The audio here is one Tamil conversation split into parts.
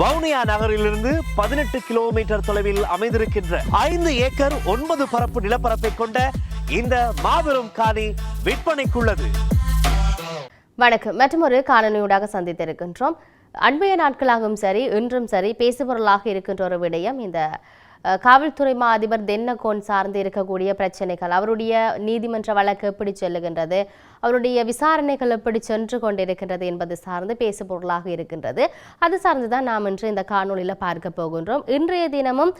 வவுனியா நகரிலிருந்து 18 கிலோமீட்டர் தொலைவில் அமைந்திருக்கின்ற 5 ஏக்கர் 9 பரப்பு நிலப்பரப்பை கொண்ட இந்த மாபெரும் காணி விற்பனைக்குள்ளது. வணக்கம். மற்றொரு காணொலியூடாக சந்தித்திருக்கின்றோம். அண்மைய நாட்களாகவும் சரி இன்றும் சரி பேசுபொருளாக இருக்கின்ற ஒரு விடயம் இந்த காவல்துறை மா அதிபர் தென்னகோன் சார்ந்து இருக்கக்கூடிய பிரச்சனைகள், அவருடைய நீதிமன்ற வழக்கு எப்படி செல்லுகின்றது, அவருடைய விசாரணைகள் எப்படி சென்று கொண்டிருக்கின்றது என்பது சார்ந்து பேசுபொருளாக இருக்கின்றது. அது சார்ந்துதான் நாம் இன்று இந்த காணொலியில் பார்க்க போகின்றோம். இன்றைய தினமும்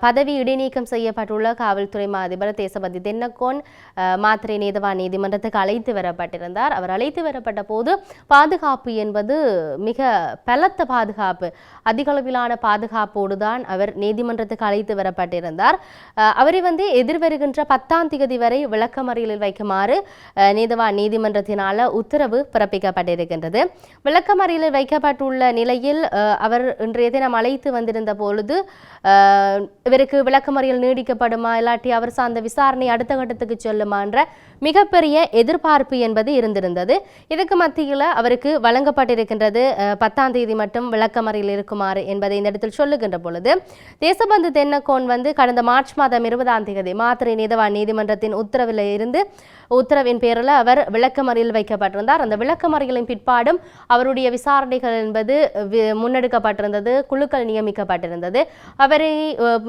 பதவி இடைநீக்கம் செய்யப்பட்டுள்ள காவல்துறை மா அதிபர் தேசபதி தென்னகோன் மாத்திரை நீதவான் நீதிமன்றத்துக்கு அழைத்து வரப்பட்டிருந்தார். அவர் அழைத்து வரப்பட்ட போது பாதுகாப்பு என்பது மிக பலத்த பாதுகாப்பு, அதிகளவிலான பாதுகாப்போடு தான் அவர் நீதிமன்றத்துக்கு அழைத்து வரப்பட்டிருந்தார். அவரை எதிர்வருகின்ற 10ஆம் தேதி வரை விளக்கமறியலில் வைக்குமாறு நீதவான் நீதிமன்றத்தினால உத்தரவு பிறப்பிக்கப்பட்டிருக்கின்றது. விளக்கமறியலில் வைக்கப்பட்டுள்ள நிலையில் அவர் இன்றைய தினம் அழைத்து வந்திருந்த பொழுது இவருக்கு விளக்கமறியல் நீடிக்கப்படுமா இல்லாட்டி அவர் சார்ந்த விசாரணை அடுத்த கட்டத்துக்கு செல்லுமா என்ற மிகப்பெரிய எதிர்பார்ப்பு என்பது இருந்திருந்தது. இதுக்கு மத்தியில் அவருக்கு வழங்கப்பட்டிருக்கின்றது 10ஆம் தேதி மட்டும் விளக்கமறியல் இருக்குமாறு என்பதை இந்த இடத்தில் சொல்லுகின்ற பொழுது தேசபந்து தென்னகோன் கடந்த மார்ச் மாதம் 20ஆம் தேதி மாத்திரை நீதவான் நீதிமன்றத்தின் உத்தரவின் பேரில் அவர் விளக்கமறியல் வைக்கப்பட்டிருந்தார். அந்த விளக்கமறியலின் பிற்பாடும் அவருடைய விசாரணைகள் என்பது முன்னெடுக்கப்பட்டிருந்தது, குழுக்கள் நியமிக்கப்பட்டிருந்தது. அவரை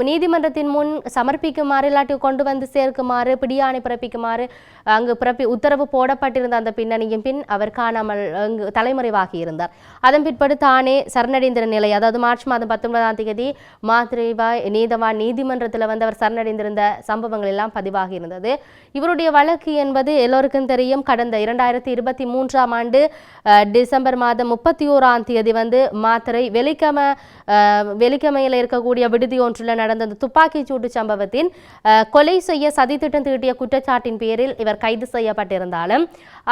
நீதிமன்றத்தின் முன் சமர்ப்பிக்குமாறு இல்லாட்டி கொண்டு சேர்க்குமாறு பிடியாணை பிறப்பிக்குமாறு அங்கு உத்தரவு போடப்பட்டிருந்த அந்த பின்னணியின் பின் அவர் காணாமல் அங்கு தலைமறைவாகி இருந்தார். அதன் பிற்படு தானே சரணடைந்த நிலை, அதாவது மார்ச் மாதம் 19ஆம் தேதி மாத்திரை நீதவான் நீதிமன்றத்தில் அவர் சரணடைந்திருந்த சம்பவங்கள் எல்லாம் பதிவாகி இருந்தது. இவருடைய வழக்கு என்பது எல்லோருக்கும் தெரியும். கடந்த 2023ஆம் ஆண்டு டிசம்பர் மாதம் 31ஆம் தேதி மாத்திரை வெலிக்கமையில் இருக்கக்கூடிய விடுதி ஒன்றில் நடந்த துப்பாக்கிச் சூட்டு சம்பவத்தின் கொலை செய்ய சதித்திட்டம் தீட்டிய குற்றச்சாட்டின் பேரில் இவர் கைது செய்யப்பட்டிருந்தாலும்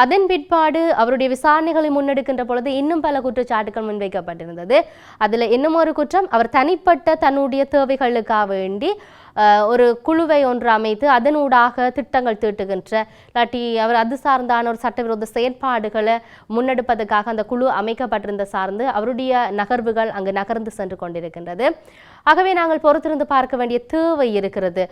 அதன் பிற்பாடு அவருடைய விசாரணைகளை முன்னெடுக்கின்ற பொழுது இன்னும் பல குற்றச்சாட்டுகள் முன்வைக்கப்பட்டிருந்தது. அதில் இன்னும் ஒரு குற்றம், அவர் தனிப்பட்ட தன்னுடைய தேவைகளுக்காக வேண்டி ஒரு குழுவை ஒன்று அமைத்து அதனூடாக திட்டங்கள் தீட்டுகின்ற இல்லாட்டி அவர் அது சார்ந்தான ஒரு சட்டவிரோத செயற்பாடுகளை முன்னெடுப்பதற்காக அந்த குழு அமைக்கப்பட்டிருந்த சார்ந்து அவருடைய நகர்வுகள் அங்கு நகர்ந்து சென்று கொண்டிருக்கின்றது. ஆகவே நாங்கள் பொறுத்திருந்து பார்க்க வேண்டிய தேவை இருக்கிறது.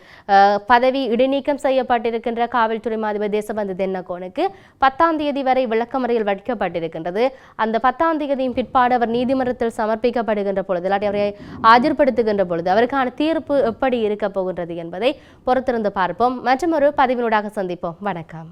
பதவி இடைநீக்கம் செய்யப்பட்டிருக்கின்ற காவல்துறை அதிபர் தேசபந்து தென்னகோனுக்கு 10ஆம் தேதி வரை விளக்கமறியல் வைக்கப்பட்டிருக்கின்றது. அந்த 10ஆம் தேதியின் பிற்பாடு அவர் நீதிமன்றத்தில் சமர்ப்பிக்கப்படுகின்ற பொழுது இல்லாட்டி அவரை ஆஜர்படுத்துகின்ற பொழுது அவருக்கான தீர்ப்பு எப்படி இருக்க போகின்றது என்பதை பொறுத்திருந்து பார்ப்போம். மற்றொரு பதிவினூடாக சந்திப்போம். வணக்கம்.